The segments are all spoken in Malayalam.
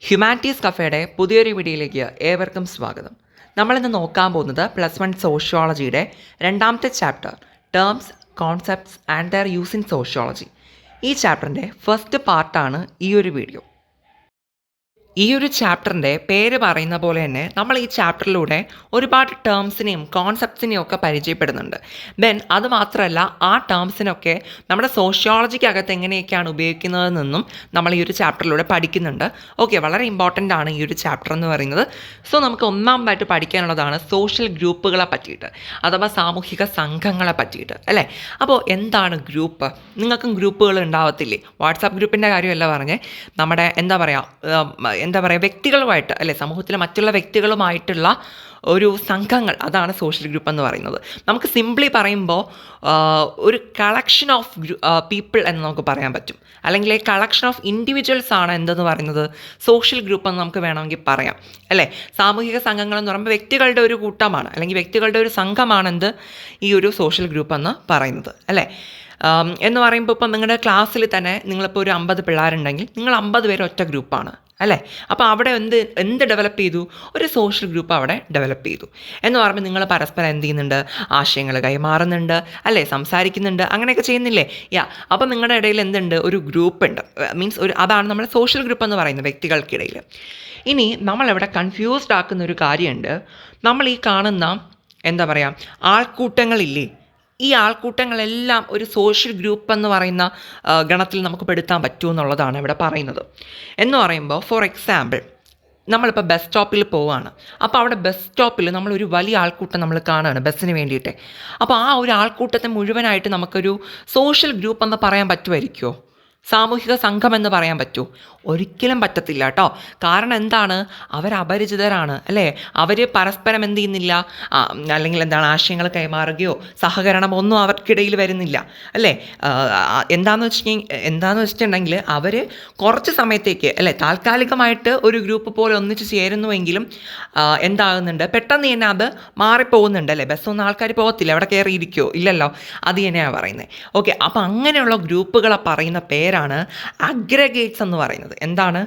ഹ്യൂമാനിറ്റീസ് കഫേയുടെ പുതിയൊരു വീഡിയോയിലേക്ക് ഏവർക്കും സ്വാഗതം. നമ്മളിന്ന് നോക്കാൻ പോകുന്നത് +1 സോഷ്യോളജിയുടെ രണ്ടാമത്തെ chapter terms, concepts and their use in sociology. ഈ ചാപ്റ്ററിൻ്റെ ഫസ്റ്റ് പാർട്ടാണ് ഈ ഒരു വീഡിയോ. ഈ ഒരു ചാപ്റ്ററിൻ്റെ പേര് പറയുന്ന പോലെ തന്നെ നമ്മൾ ഈ ചാപ്റ്ററിലൂടെ ഒരുപാട് ടേംസിനെയും കോൺസെപ്റ്റ്സിനെയും ഒക്കെ പരിചയപ്പെടുന്നുണ്ട്. ദെൻ അത് മാത്രമല്ല, ആ ടേംസിനൊക്കെ നമ്മുടെ സോഷ്യോളജിക്കകത്ത് എങ്ങനെയൊക്കെയാണ് ഉപയോഗിക്കുന്നതെന്നും നമ്മൾ ഈ ഒരു ചാപ്റ്ററിലൂടെ പഠിക്കുന്നുണ്ട്. ഓക്കെ, വളരെ ഇമ്പോർട്ടൻ്റ് ആണ് ഈ ഒരു ചാപ്റ്റർ എന്ന് പറയുന്നത്. സോ നമുക്ക് ഒന്നാമതായിട്ട് പഠിക്കാനുള്ളതാണ് സോഷ്യൽ ഗ്രൂപ്പുകളെ പറ്റിയിട്ട്, അഥവാ സാമൂഹിക സംഘങ്ങളെ പറ്റിയിട്ട്, അല്ലേ? അപ്പോൾ എന്താണ് ഗ്രൂപ്പ്? നിങ്ങൾക്കും ഗ്രൂപ്പുകൾ ഉണ്ടാവത്തില്ലേ? വാട്സാപ്പ് ഗ്രൂപ്പിൻ്റെ കാര്യമല്ല പറഞ്ഞേ, നമ്മുടെ എന്താ പറയുക വ്യക്തികളുമായിട്ട്, അല്ലേ, സമൂഹത്തിലെ മറ്റുള്ള വ്യക്തികളുമായിട്ടുള്ള ഒരു സംഘങ്ങൾ, അതാണ് സോഷ്യൽ ഗ്രൂപ്പ് എന്ന് പറയുന്നത്. നമുക്ക് സിംപ്ലി പറയുമ്പോൾ ഒരു കളക്ഷൻ ഓഫ് പീപ്പിൾ എന്ന് നമുക്ക് പറയാൻ പറ്റും, അല്ലെങ്കിൽ കളക്ഷൻ ഓഫ് ഇൻഡിവിജ്വൽസ് ആണ് എന്തെന്ന് പറയുന്നത് സോഷ്യൽ ഗ്രൂപ്പ് എന്ന് നമുക്ക് വേണമെങ്കിൽ പറയാം, അല്ലേ? സാമൂഹിക സംഘങ്ങൾ എന്ന് പറയുമ്പോൾ വ്യക്തികളുടെ ഒരു കൂട്ടമാണ്, അല്ലെങ്കിൽ വ്യക്തികളുടെ ഒരു സംഘമാണെന്ത് ഈ ഒരു സോഷ്യൽ ഗ്രൂപ്പ് എന്ന് പറയുന്നത്, അല്ലേ? എന്ന് പറയുമ്പോൾ ഇപ്പം നിങ്ങളുടെ ക്ലാസ്സിൽ തന്നെ നിങ്ങളിപ്പോൾ ഒരു 50 പിള്ളേരുണ്ടെങ്കിൽ നിങ്ങൾ 50 പേര് ഒറ്റ ഗ്രൂപ്പാണ്, അല്ലേ? അപ്പോൾ അവിടെ എന്ത് ഡെവലപ്പ് ചെയ്തു? ഒരു സോഷ്യൽ ഗ്രൂപ്പ് അവിടെ ഡെവലപ്പ് ചെയ്തു എന്ന് പറയുമ്പോൾ നിങ്ങൾ പരസ്പരം എന്ത് ചെയ്യുന്നുണ്ട്? ആശയങ്ങൾ കൈമാറുന്നുണ്ട്, അല്ലേ? സംസാരിക്കുന്നുണ്ട്, അങ്ങനെയൊക്കെ ചെയ്യുന്നില്ലേ? അപ്പോൾ നിങ്ങളുടെ ഇടയിൽ എന്തുണ്ട്? ഒരു ഗ്രൂപ്പ് ഉണ്ട്, മീൻസ് അതാണ് നമ്മൾ സോഷ്യൽ ഗ്രൂപ്പ് എന്ന് പറയുന്നത് വ്യക്തികൾക്കിടയിൽ. ഇനി നമ്മളിവിടെ കൺഫ്യൂസ്ഡ് ആക്കുന്ന ഒരു കാര്യമുണ്ട്. നമ്മൾ ഈ കാണുന്ന എന്താ പറയുക ആൾക്കൂട്ടങ്ങളില്ലേ, ഈ ആൾക്കൂട്ടങ്ങളെല്ലാം ഒരു സോഷ്യൽ ഗ്രൂപ്പ് എന്ന് പറയുന്ന ഗണത്തിൽ നമുക്ക് പെടുത്താൻ പറ്റുമെന്നുള്ളതാണ് ഇവിടെ പറയുന്നത്. എന്ന് പറയുമ്പോൾ ഫോർ എക്സാമ്പിൾ, നമ്മളിപ്പോൾ ബസ് സ്റ്റോപ്പിൽ പോവുകയാണ്. അപ്പോൾ അവിടെ ബസ് സ്റ്റോപ്പിൽ നമ്മളൊരു വലിയ ആൾക്കൂട്ടം നമ്മൾ കാണുകയാണ് ബസ്സിന് വേണ്ടിയിട്ട്. അപ്പോൾ ആ ഒരു ആൾക്കൂട്ടത്തെ മുഴുവനായിട്ട് നമുക്കൊരു സോഷ്യൽ ഗ്രൂപ്പ് എന്ന് പറയാൻ പറ്റുമായിരിക്കുമോ? സാമൂഹിക സംഘം എന്ന് പറയാൻ പറ്റുമോ? ഒരിക്കലും പറ്റത്തില്ല കേട്ടോ. കാരണം എന്താണ്? അവരപരിചിതരാണ്, അല്ലേ? അവർ പരസ്പരം എന്ത് ചെയ്യുന്നില്ല, അല്ലെങ്കിൽ എന്താണ് ആശയങ്ങൾ കൈമാറുകയോ സഹകരണമോ ഒന്നും അവർക്കിടയിൽ വരുന്നില്ല, അല്ലേ? എന്താണെന്ന് വെച്ചിട്ടുണ്ടെങ്കിൽ അവർ കുറച്ച് സമയത്തേക്ക്, അല്ലേ, താൽക്കാലികമായിട്ട് ഒരു ഗ്രൂപ്പ് പോലെ ഒന്നിച്ച് ചേരുന്നുവെങ്കിലും എന്താകുന്നുണ്ട്, പെട്ടെന്ന് തന്നെ അത് മാറിപ്പോകുന്നുണ്ട്, അല്ലേ? ബസ്സൊന്നും ആൾക്കാർ പോകത്തില്ല, അവിടെ കയറിയിരിക്കുമോ? ഇല്ലല്ലോ. അത് തന്നെയാണ് പറയുന്നത്. ഓക്കെ, അപ്പോൾ അങ്ങനെയുള്ള ഗ്രൂപ്പുകളെ പറയുന്ന പേരാണ് അഗ്രഗേറ്റ്സ് എന്ന് പറയുന്നത്. എന്താണ്?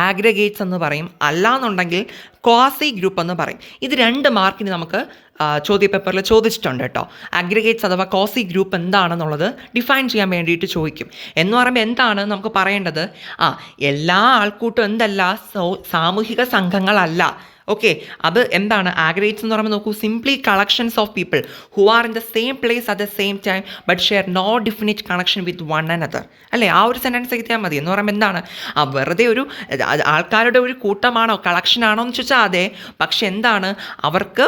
ആഗ്രഗേറ്റ്സ് എന്ന് പറയും, അല്ലാന്നുണ്ടെങ്കിൽ ക്വാസി ഗ്രൂപ്പ് എന്ന് പറയും. ഇത് 2 മാർക്കിന് നമുക്ക് ചോദ്യപേപ്പറിൽ ചോദിച്ചിട്ടുണ്ട് കേട്ടോ. അഗ്രഗേറ്റ്സ് അഥവാ ക്വാസി ഗ്രൂപ്പ് എന്താണെന്നുള്ളത് ഡിഫൈൻ ചെയ്യാൻ വേണ്ടിയിട്ട് ചോദിക്കും. എന്ന് പറയുമ്പോൾ എന്താണ് നമുക്ക് പറയേണ്ടത്? എല്ലാ ആൾക്കൂട്ടും എന്തല്ല, സാമൂഹിക സംഘങ്ങളല്ല. ഓക്കെ, അത് എന്താണ്? ആഗ്രഗേറ്റ്സ് എന്ന് പറയുമ്പോൾ നോക്കൂ, simply collections of people who are in the same place at the same time but share no definite connection with one another, അല്ലേ? ആ ഒരു സെൻറ്റൻസ് എഴുതിയാൽ മതി. എന്ന് പറയുമ്പോൾ എന്താണ്? വെറുതെ ഒരു ആൾക്കാരുടെ ഒരു കൂട്ടമാണോ, കളക്ഷനാണോ എന്ന് ചോദിച്ചാൽ അതെ. പക്ഷെ എന്താണ്? അവർക്ക്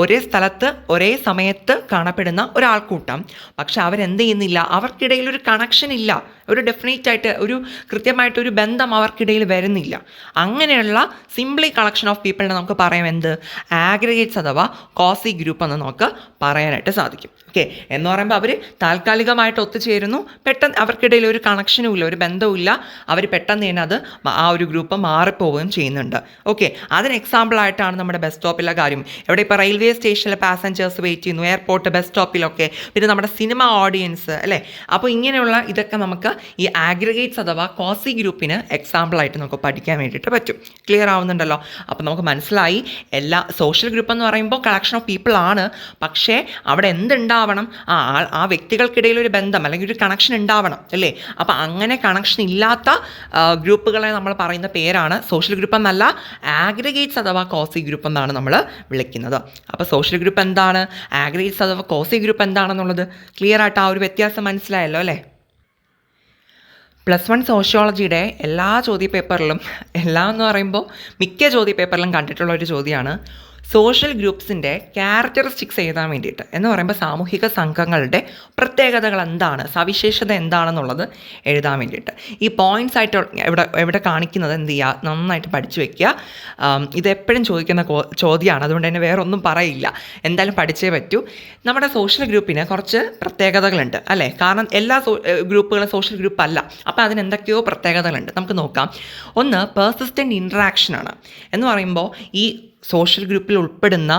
ഒരേ സ്ഥലത്ത് ഒരേ സമയത്ത് കാണപ്പെടുന്ന ഒരാൾക്കൂട്ടം, പക്ഷെ അവരെന്ത് ചെയ്യുന്നില്ല, അവർക്കിടയിൽ ഒരു കണക്ഷൻ ഇല്ല, ഒരു ഡെഫിനറ്റ് ആയിട്ട് ഒരു കൃത്യമായിട്ടൊരു ബന്ധം അവർക്കിടയിൽ വരുന്നില്ല. അങ്ങനെയുള്ള സിംപ്ലി കളക്ഷൻ ഓഫ് പീപ്പിളിനെ നമുക്ക് പറയാം എന്ത്? ആഗ്രഗേറ്റ്സ് അഥവാ ക്വാസി ഗ്രൂപ്പ് എന്ന് നമുക്ക് പറയാനായിട്ട് സാധിക്കും. ഓക്കെ, എന്ന് പറയുമ്പോൾ അവർ താൽക്കാലികമായിട്ട് ഒത്തുചേരുന്നു, പെട്ടെന്ന് അവർക്കിടയിൽ ഒരു കണക്ഷനും ഇല്ല, ഒരു ബന്ധവും ഇല്ല, അവർ പെട്ടെന്ന് തന്നെ അത് ആ ഒരു ഗ്രൂപ്പ് മാറിപ്പോവുകയും ചെയ്യുന്നുണ്ട്. ഓക്കെ, അതിന് എക്സാമ്പിളായിട്ടാണ് നമ്മുടെ ബസ് സ്റ്റോപ്പിലെ കാര്യം. ഇവിടെ ഇപ്പോൾ റെയിൽവേ സ്റ്റേഷനിലെ പാസഞ്ചേഴ്സ് വെയിറ്റ് ചെയ്യുന്നു, എയർപോർട്ട്, ബസ് സ്റ്റോപ്പിലൊക്കെ, പിന്നെ നമ്മുടെ സിനിമ ഓഡിയൻസ്, അല്ലേ? അപ്പോൾ ഇങ്ങനെയുള്ള ഇതൊക്കെ നമുക്ക് ഈ ആഗ്രഗേറ്റ്സ് അഥവാ ക്വാസി ഗ്രൂപ്പിന് എക്സാമ്പിളായിട്ട് നമുക്ക് പഠിക്കാൻ വേണ്ടിയിട്ട് പറ്റും. ക്ലിയർ ആവുന്നുണ്ടല്ലോ? അപ്പോൾ നമുക്ക് മനസ്സിലായി, എല്ലാ സോഷ്യൽ ഗ്രൂപ്പ് എന്ന് പറയുമ്പോൾ കളക്ഷൻ ഓഫ് പീപ്പിൾ ആണ്, പക്ഷേ അവിടെ എന്തുണ്ടാവണം? ആ വ്യക്തികൾക്കിടയിൽ ഒരു ബന്ധം അല്ലെങ്കിൽ ഒരു കണക്ഷൻ ഉണ്ടാവണം, അല്ലേ? അപ്പോൾ അങ്ങനെ കണക്ഷൻ ഇല്ലാത്ത ഗ്രൂപ്പുകളെ നമ്മൾ പറയുന്ന പേരാണ് സോഷ്യൽ ഗ്രൂപ്പ് എന്നല്ല, ആഗ്രഗേറ്റ്സ് അഥവാ ക്വാസി ഗ്രൂപ്പ് എന്നാണ് നമ്മൾ വിളിക്കുന്നത്. അപ്പോൾ സോഷ്യൽ ഗ്രൂപ്പ് എന്താണ്, ആഗ്രഗേറ്റ്സ് അഥവാ ക്വാസി ഗ്രൂപ്പ് എന്താണെന്നുള്ളത് ക്ലിയർ ആയിട്ട് ആ ഒരു വ്യത്യാസം മനസ്സിലായല്ലോ, അല്ലേ? +1 സോഷ്യോളജിയുടെ എല്ലാ ചോദ്യപേപ്പറിലും, എല്ലാം എന്ന് പറയുമ്പോൾ മിക്ക ചോദ്യപേപ്പറിലും കണ്ടിട്ടുള്ള ഒരു ചോദ്യമാണ് സോഷ്യൽ ഗ്രൂപ്പ്സിൻ്റെ ക്യാരക്ടറിസ്റ്റിക്സ് എഴുതാൻ വേണ്ടിയിട്ട്. എന്ന് പറയുമ്പോൾ സാമൂഹിക സംഘങ്ങളുടെ പ്രത്യേകതകൾ എന്താണ്, സവിശേഷത എന്താണെന്നുള്ളത് എഴുതാൻ വേണ്ടിയിട്ട്. ഈ പോയിൻറ്റ്സ് ആയിട്ട് എവിടെ കാണിക്കുന്നത് എന്ത് ചെയ്യുക, നന്നായിട്ട് പഠിച്ചു വയ്ക്കുക. ഇതെപ്പോഴും ചോദിക്കുന്ന ചോദ്യമാണ്, അതുകൊണ്ട് തന്നെ വേറെ ഒന്നും പറയില്ല, എന്തായാലും പഠിച്ചേ പറ്റൂ. നമ്മുടെ സോഷ്യൽ ഗ്രൂപ്പിന് കുറച്ച് പ്രത്യേകതകളുണ്ട്, അല്ലേ? കാരണം എല്ലാ ഗ്രൂപ്പുകളും സോഷ്യൽ ഗ്രൂപ്പ് അല്ല, അപ്പോൾ അതിനെന്തൊക്കെയോ പ്രത്യേകതകളുണ്ട്. നമുക്ക് നോക്കാം. ഒന്ന്, പെർസിസ്റ്റൻ്റ് ഇൻട്രാക്ഷനാണ്. എന്ന് പറയുമ്പോൾ ഈ സോഷ്യൽ ഗ്രൂപ്പിൽ ഉൾപ്പെടുന്ന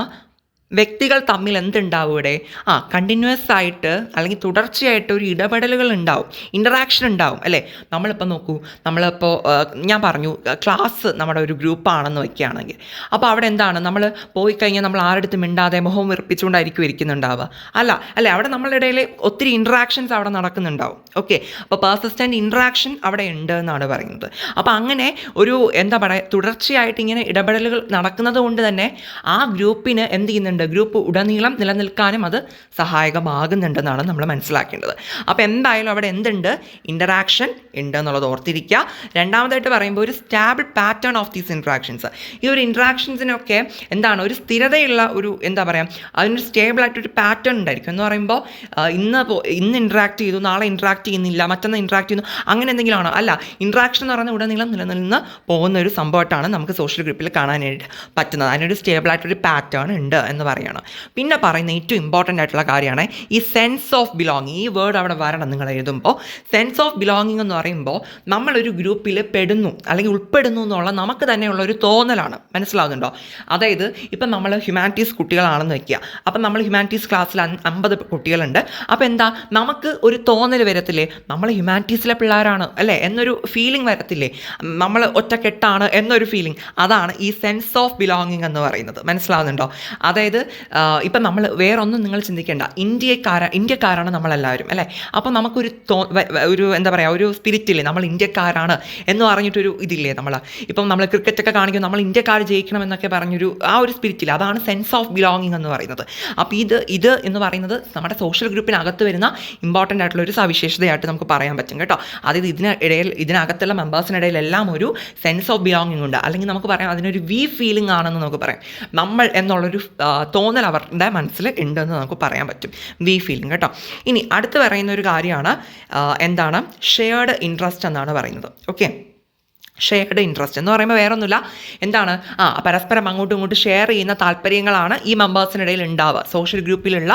വ്യക്തികൾ തമ്മിൽ എന്തുണ്ടാവും ഇവിടെ? കണ്ടിന്യൂസ് ആയിട്ട് അല്ലെങ്കിൽ തുടർച്ചയായിട്ട് ഒരു ഇടപെടലുകൾ ഉണ്ടാവും, ഇൻ്ററാക്ഷൻ ഉണ്ടാവും അല്ലേ? നമ്മളിപ്പോൾ നോക്കൂ, നമ്മളിപ്പോൾ ഞാൻ പറഞ്ഞു ക്ലാസ് നമ്മുടെ ഒരു ഗ്രൂപ്പാണെന്ന് വയ്ക്കുകയാണെങ്കിൽ, അപ്പോൾ അവിടെ എന്താണ്, നമ്മൾ പോയി കഴിഞ്ഞാൽ നമ്മൾ ആരുടെ മിണ്ടാതെ മുഖം വിറപ്പിച്ചുകൊണ്ടായിരിക്കും ഇരിക്കുന്നുണ്ടാവുക അല്ലേ? അവിടെ നമ്മളുടെ ഇടയിൽ ഒത്തിരി ഇൻട്രാക്ഷൻസ് അവിടെ നടക്കുന്നുണ്ടാവും. ഓക്കെ, അപ്പോൾ പെർസിസ്റ്റൻ്റ് ഇൻട്രാക്ഷൻ അവിടെ ഉണ്ട് എന്നാണ് പറയുന്നത്. അപ്പോൾ അങ്ങനെ ഒരു എന്താ പറയുക, തുടർച്ചയായിട്ട് ഇങ്ങനെ ഇടപെടലുകൾ നടക്കുന്നത് കൊണ്ട് തന്നെ ആ ഗ്രൂപ്പിന് എന്ത് ചെയ്യുന്നുണ്ട്, ഗ്രൂപ്പ് ഉടനീളം നിലനിൽക്കാനും അത് സഹായകമാകുന്നുണ്ടെന്നാണ് നമ്മൾ മനസ്സിലാക്കേണ്ടത്. അപ്പോൾ എന്തായാലും അവിടെ എന്തുണ്ട്, ഇൻ്ററാക്ഷൻ ഉണ്ട് എന്നുള്ളത് ഓർത്തിരിക്കുക. രണ്ടാമതായിട്ട് പറയുമ്പോൾ ഒരു stable pattern of these interactions. ഈ ഒരു ഇൻട്രാക്ഷൻസിനൊക്കെ എന്താണ്, ഒരു സ്ഥിരതയുള്ള ഒരു എന്താ പറയുക, അതിനൊരു സ്റ്റേബിളായിട്ടൊരു പാറ്റേൺ ഉണ്ടായിരിക്കും. എന്ന് പറയുമ്പോൾ ഇന്ന് ഇൻട്രാക്ട് ചെയ്തു, നാളെ ഇൻട്രാക്ട് ചെയ്യുന്നില്ല, മറ്റൊന്ന് ഇൻട്രാക്ട് ചെയ്യുന്നു, അങ്ങനെ എന്തെങ്കിലും ആണോ? അല്ല, ഇൻട്രാക്ഷൻ എന്ന് പറയുന്നത് ഉടനീളം നിലനിന്ന് പോകുന്ന ഒരു സംഭവമായിട്ടാണ് നമുക്ക് സോഷ്യൽ ഗ്രൂപ്പിൽ കാണാനായിട്ട് പറ്റുന്നത്. അതിനൊരു സ്റ്റേബിളായിട്ടൊരു പാറ്റേൺ ഉണ്ട് എന്ന് പറയുകയാണ്. പിന്നെ പറയുന്ന ഏറ്റവും ഇമ്പോർട്ടൻ്റ് ആയിട്ടുള്ള കാര്യമാണ് ഈ സെൻസ് ഓഫ് ബിലോങ്ങിങ്. ഈ വേർഡ് അവിടെ വരണം നിങ്ങൾ എഴുതുമ്പോൾ. സെൻസ് ഓഫ് ബിലോങ്ങിങ് എന്ന് പറയുമ്പോൾ നമ്മളൊരു ഗ്രൂപ്പിൽ പെടുന്നു അല്ലെങ്കിൽ ഉൾപ്പെടുന്നു എന്നുള്ള നമുക്ക് തന്നെയുള്ള ഒരു തോന്നലാണ്. മനസ്സിലാവുന്നുണ്ടോ? അതായത് ഇപ്പം നമ്മൾ ഹ്യൂമാനിറ്റീസ് കുട്ടികളാണെന്ന് വയ്ക്കുക. അപ്പം നമ്മൾ ഹ്യൂമാനിറ്റീസ് ക്ലാസ്സിൽ 50 കുട്ടികളുണ്ട്. അപ്പോൾ എന്താ, നമുക്ക് ഒരു തോന്നൽ വരത്തില്ലേ, നമ്മൾ ഹ്യൂമാനിറ്റീസിലെ പിള്ളേരാണ് അല്ലേ എന്നൊരു ഫീലിംഗ് വരത്തില്ലേ, നമ്മൾ ഒറ്റക്കെട്ടാണ് എന്നൊരു ഫീലിംഗ്. അതാണ് ഈ സെൻസ് ഓഫ് ബിലോങ്ങിങ് എന്ന് പറയുന്നത്. മനസ്സിലാവുന്നുണ്ടോ? അതായത് ഇപ്പം നമ്മൾ വേറൊന്നും നിങ്ങൾ ചിന്തിക്കേണ്ട, ഇന്ത്യക്കാരാണ് നമ്മളെല്ലാവരും അല്ലേ. അപ്പോൾ നമുക്കൊരു ഒരു എന്താ പറയുക, ഒരു സ്പിരിറ്റില്ലേ, നമ്മൾ ഇന്ത്യക്കാരാണ് എന്ന് പറഞ്ഞിട്ടൊരു ഇതില്ലേ, ഇപ്പം നമ്മൾ ക്രിക്കറ്റൊക്കെ കാണിക്കും, നമ്മൾ ഇന്ത്യക്കാർ ജയിക്കണം എന്നൊക്കെ പറഞ്ഞൊരു ആ ഒരു സ്പിരിറ്റില്ല, അതാണ് സെൻസ് ഓഫ് ബിലോങ്ങിങ് എന്ന് പറയുന്നത്. അപ്പോൾ ഇത് എന്ന് പറയുന്നത് നമ്മുടെ സോഷ്യൽ ഗ്രൂപ്പിനകത്ത് വരുന്ന ഇമ്പോർട്ടൻ്റ് ആയിട്ടുള്ള ഒരു സവിശേഷതയായിട്ട് നമുക്ക് പറയാൻ പറ്റും കേട്ടോ. അതായത് ഇതിനകത്തുള്ള മെമ്പേഴ്സിനിടയിലെല്ലാം ഒരു സെൻസ് ഓഫ് ബിലോങ്ങിങ് ഉണ്ട്, അല്ലെങ്കിൽ നമുക്ക് പറയാം അതിനൊരു ഫീലിംഗ് ആണെന്ന് നമുക്ക് പറയാം. നമ്മൾ എന്നുള്ളൊരു തോന്നൽ അവരുടെ മനസ്സിൽ ഉണ്ടെന്ന് നമുക്ക് പറയാൻ പറ്റും, ഫീലിംഗ് കേട്ടോ. ഇനി അടുത്ത് പറയുന്ന ഒരു കാര്യമാണ് എന്താണ്, ഷെയർഡ് ഇൻട്രസ്റ്റ് എന്നാണ് പറയുന്നത്. ഓക്കെ, ഷെയർഡ് ഇൻട്രസ്റ്റ് എന്ന് പറയുമ്പോൾ വേറൊന്നുമില്ല, എന്താണ്, പരസ്പരം അങ്ങോട്ടും ഇങ്ങോട്ടും ഷെയർ ചെയ്യുന്ന താല്പര്യങ്ങളാണ് ഈ മെമ്പേഴ്സിനിടയിൽ ഉണ്ടാവുക. സോഷ്യൽ ഗ്രൂപ്പിലുള്ള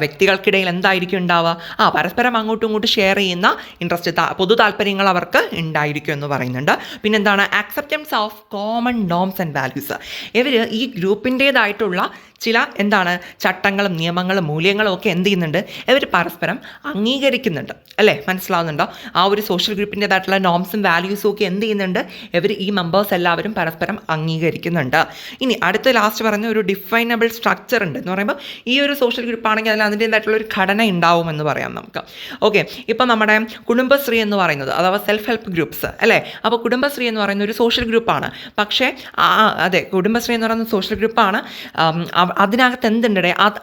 വ്യക്തികൾക്കിടയിൽ എന്തായിരിക്കും ഉണ്ടാവുക, പരസ്പരം അങ്ങോട്ടും ഇങ്ങോട്ടും ഷെയർ ചെയ്യുന്ന ഇൻട്രസ്റ്റ്, പൊതു താല്പര്യങ്ങൾ അവർക്ക് ഉണ്ടായിരിക്കും എന്ന് പറയുന്നുണ്ട്. പിന്നെന്താണ്, acceptance of common norms and values. ഇവർ ഈ ഗ്രൂപ്പിൻ്റേതായിട്ടുള്ള ചില എന്താണ് ചട്ടങ്ങളും നിയമങ്ങളും മൂല്യങ്ങളും ഒക്കെ എന്ത് ചെയ്യുന്നുണ്ട്, ഇവർ പരസ്പരം അംഗീകരിക്കുന്നുണ്ട് അല്ലേ. മനസ്സിലാവുന്നുണ്ടോ? ആ ഒരു സോഷ്യൽ ഗ്രൂപ്പിൻ്റേതായിട്ടുള്ള നോംസും വാല്യൂസും ഒക്കെ എന്ത് ചെയ്യുന്നുണ്ട്, ഇവർ ഈ മെമ്പേഴ്സ് എല്ലാവരും പരസ്പരം അംഗീകരിക്കുന്നുണ്ട്. ഇനി അടുത്ത ലാസ്റ്റ് പറഞ്ഞ ഒരു ഡിഫൈനബിൾ സ്ട്രക്ചർ ഉണ്ട് എന്ന് പറയുമ്പോൾ ഈ ഒരു സോഷ്യൽ ഗ്രൂപ്പ് ആണെങ്കിൽ അതിൽ അതിൻ്റേതായിട്ടുള്ള ഒരു ഘടന ഉണ്ടാവുമെന്ന് പറയാം നമുക്ക്. ഓക്കെ, ഇപ്പം നമ്മുടെ കുടുംബശ്രീ എന്ന് പറയുന്നത് അഥവാ സെൽഫ് ഹെൽപ്പ് ഗ്രൂപ്പ്സ് അല്ലേ. അപ്പോൾ കുടുംബശ്രീ എന്ന് പറയുന്ന ഒരു സോഷ്യൽ ഗ്രൂപ്പാണ്. പക്ഷേ അതെ, കുടുംബശ്രീ എന്ന് പറയുന്ന സോഷ്യൽ ഗ്രൂപ്പാണ്. അതിനകത്ത് എന്തുണ്ട്,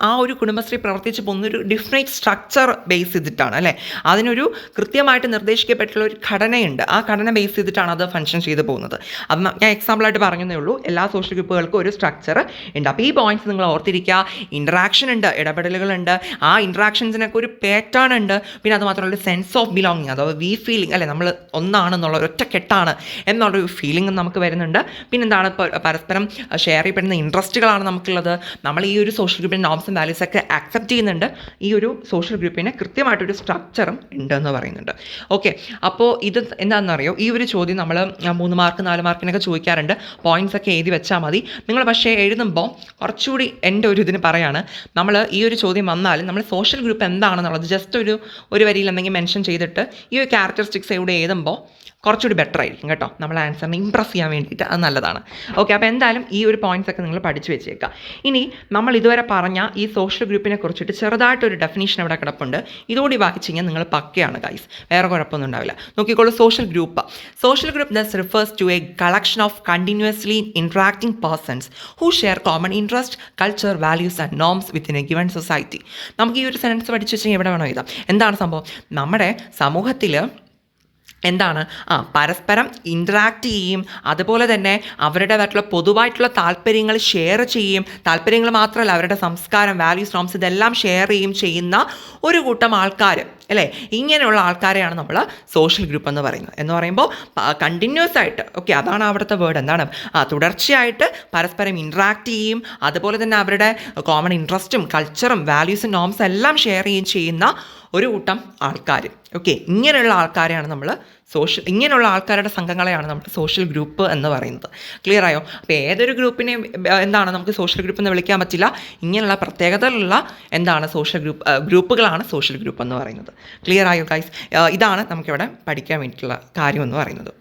ആ ഒരു കുടുംബശ്രീ പ്രവർത്തിച്ച് പോകുന്നൊരു ഡിഫറെൻറ്റ് സ്ട്രക്ചർ ബേസ് ചെയ്തിട്ടാണ് അല്ലേ. അതിനൊരു കൃത്യമായിട്ട് നിർദ്ദേശിക്കപ്പെട്ടുള്ള ഒരു ഘടനയുണ്ട്. ആ ഘടന ബേസ് ചെയ്തിട്ടാണ് അത് ഫങ്ഷൻ ചെയ്ത് പോകുന്നത്. അത് ഞാൻ എക്സാമ്പിളായിട്ട് പറഞ്ഞതേ ഉള്ളൂ. എല്ലാ സോഷ്യൽ ഗ്രൂപ്പുകൾക്കും ഒരു സ്ട്രക്ചർ ഉണ്ട്. അപ്പോൾ ഈ പോയിന്റ്സ് നിങ്ങൾ ഓർത്തിരിക്കുക. ഇൻട്രാക്ഷൻ ഉണ്ട്, ഇടപെടലുകളുണ്ട്, ആ ഇൻട്രാക്ഷൻസിനൊക്കെ ഒരു പാറ്റേൺ ഉണ്ട്. പിന്നെ അത് മാത്രമല്ല ഒരു സെൻസ് ഓഫ് ബിലോങ്ങിങ് അഥവാ ഫീലിംഗ് അല്ലേ, നമ്മൾ ഒന്നാണെന്നുള്ള ഒറ്റക്കെട്ടാണ് എന്നുള്ളൊരു ഫീലിംഗ് നമുക്ക് വരുന്നുണ്ട്. പിന്നെന്താണ്, പരസ്പരം ഷെയർ ചെയ്യപ്പെടുന്ന ഇൻട്രസ്റ്റുകളാണ് നമുക്കുള്ളത്. നമ്മൾ ഈ ഒരു സോഷ്യൽ ഗ്രൂപ്പിൻ്റെ നോംസും വാല്യൂസൊക്കെ ആക്സെപ്റ്റ് ചെയ്യുന്നുണ്ട്. ഈ ഒരു സോഷ്യൽ ഗ്രൂപ്പിന് കൃത്യമായിട്ടൊരു സ്ട്രക്ചറും ഉണ്ടെന്ന് പറയുന്നുണ്ട്. ഓക്കെ, അപ്പോൾ ഇത് എന്താണെന്നറിയോ, ഈ ഒരു ചോദ്യം നമ്മൾ 3 മാർക്ക് 4 മാർക്കിനൊക്കെ ചോദിക്കാറുണ്ട്. പോയിൻറ്റ്സ് ഒക്കെ എഴുതി വെച്ചാൽ മതി. നിങ്ങൾ പക്ഷേ എഴുതുമ്പോൾ കുറച്ചുകൂടി എൻ്റെ ഒരു ഇതിന് പറയാണ്, നമ്മൾ ഈ ഒരു ചോദ്യം വന്നാലും നമ്മൾ സോഷ്യൽ ഗ്രൂപ്പ് എന്താണെന്നുള്ളത് ജസ്റ്റ് ഒരു വരിയിൽ എന്തെങ്കിലും മെൻഷൻ ചെയ്തിട്ട് ഈ ഒരു ക്യാരക്ടറിസ്റ്റിക്സ് എവിടെ എഴുതുമ്പോൾ കുറച്ചുകൂടി ബെറ്റർ ആയിരിക്കും കേട്ടോ. നമ്മൾ ആൻസറിനെ ഇമ്പ്രസ് ചെയ്യാൻ വേണ്ടിയിട്ട് അത് നല്ലതാണ്. ഓക്കെ, അപ്പോൾ എന്തായാലും ഈ ഒരു പോയിൻറ്റ്സ് ഒക്കെ നിങ്ങൾ പഠിച്ചു വെച്ചേക്കുക. ഇനി നമ്മൾ ഇതുവരെ പറഞ്ഞ ഈ സോഷ്യൽ ഗ്രൂപ്പിനെ കുറിച്ചിട്ട് ചെറുതായിട്ടൊരു ഡെഫിനേഷൻ ഇവിടെ കിടപ്പുണ്ട്. ഇതുകൂടി വായിച്ചു കഴിഞ്ഞാൽ നിങ്ങൾ പക്കയാണ് ഗൈസ്, വേറെ കുഴപ്പമൊന്നും ഉണ്ടാവില്ല. നോക്കിക്കോളൂ, social group thus refers to a collection of continuously interacting persons who share common interest, culture, values and norms within a given society. നമുക്ക് ഈ ഒരു സെൻറ്റൻസ് പഠിച്ചു വെച്ചാൽ എവിടെ വേണോ എഴുതാം. എന്താണ് സംഭവം, നമ്മുടെ സമൂഹത്തിൽ എന്താണ് പരസ്പരം ഇൻട്രാക്ട് ചെയ്യും, അതുപോലെ തന്നെ അവരുടേതായിട്ടുള്ള പൊതുവായിട്ടുള്ള താല്പര്യങ്ങൾ ഷെയർ ചെയ്യും. താല്പര്യങ്ങൾ മാത്രമല്ല, അവരുടെ സംസ്കാരം, വാല്യൂസ്, നോംസ് ഇതെല്ലാം ഷെയർ ചെയ്യുന്ന ഒരു കൂട്ടം ആൾക്കാർ അല്ലേ. ഇങ്ങനെയുള്ള ആൾക്കാരെയാണ് നമ്മൾ സോഷ്യൽ ഗ്രൂപ്പ് എന്ന് പറയുന്നത്. എന്ന് പറയുമ്പോൾ കണ്ടിന്യൂസ് ആയിട്ട്, ഓക്കെ, അതാണ് അവിടുത്തെ വേർഡ്. എന്താണ്, തുടർച്ചയായിട്ട് പരസ്പരം ഇൻട്രാക്ട് ചെയ്യും, അതുപോലെ തന്നെ അവരുടെ കോമൺ ഇൻട്രസ്റ്റും കൾച്ചറും വാല്യൂസും നോംസും എല്ലാം ഷെയർ ചെയ്യുന്ന ഒരു കൂട്ടം ആൾക്കാർ. ഓക്കെ, ഇങ്ങനെയുള്ള ആൾക്കാരെയാണ് നമ്മൾ ഇങ്ങനെയുള്ള ആൾക്കാരുടെ സംഘങ്ങളെയാണ് നമ്മൾ സോഷ്യൽ ഗ്രൂപ്പ് എന്ന് പറയുന്നത്. ക്ലിയർ ആയോ? അപ്പോൾ ഏതൊരു ഗ്രൂപ്പിനെ എന്താണ് നമുക്ക് സോഷ്യൽ ഗ്രൂപ്പ് എന്ന് വിളിക്കാൻ പറ്റില്ല. ഇങ്ങനെയുള്ള പ്രത്യേകതകളുള്ള എന്താണ് സോഷ്യൽ ഗ്രൂപ്പുകളാണ് സോഷ്യൽ ഗ്രൂപ്പ് എന്ന് പറയുന്നത്. ക്ലിയർ ആയോ ഗൈസ്? ഇതാണ് നമുക്കിവിടെ പഠിക്കാൻ വേണ്ടിയിട്ടുള്ള കാര്യം എന്ന് പറയുന്നത്.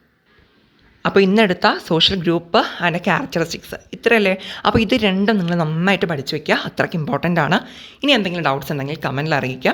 അപ്പോൾ ഇന്നെടുത്ത സോഷ്യൽ ഗ്രൂപ്പ് അതിൻ്റെ ക്യാരക്ടറിസ്റ്റിക്സ് ഇത്രയല്ലേ. അപ്പോൾ ഇത് രണ്ടും നിങ്ങൾ നന്നായിട്ട് പഠിച്ചു വയ്ക്കുക, അത്രയ്ക്ക് ഇമ്പോർട്ടൻ്റ് ആണ്. ഇനി എന്തെങ്കിലും ഡൗട്ട്സ് ഉണ്ടെങ്കിൽ കമൻറ്റിൽ അറിയിക്കുക.